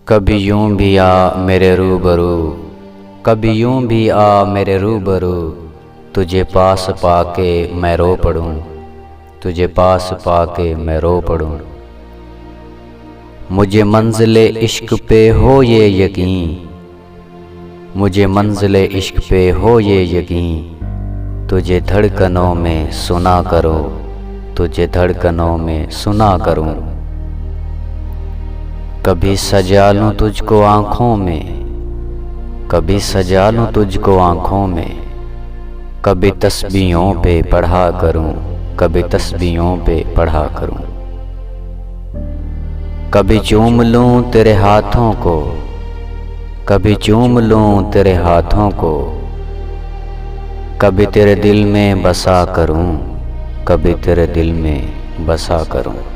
कभी यूं भी आ मेरे रूबरू, कभी यूं भी आ मेरे रूबरू, तुझे पास पाके मैं रो पड़ूं, तुझे पास पाके मैं रो पड़ूं। मुझे मंज़िले इश्क पे हो ये यकीन, मुझे मंज़िले इश्क पे हो ये यकीन, तुझे धड़कनों में सुना करो, तुझे धड़कनों में सुना करूं। कभी सजा लूं तुझको आँखों में, कभी सजा लूं तुझको आँखों में, कभी तस्बीहों पे पढ़ा करूं, कभी तस्बीहों पे पढ़ा करूं। कभी चूम लूं तेरे हाथों को, कभी चूम लूं तेरे हाथों को, कभी तेरे दिल में बसा करूं, कभी तेरे दिल में बसा करूं।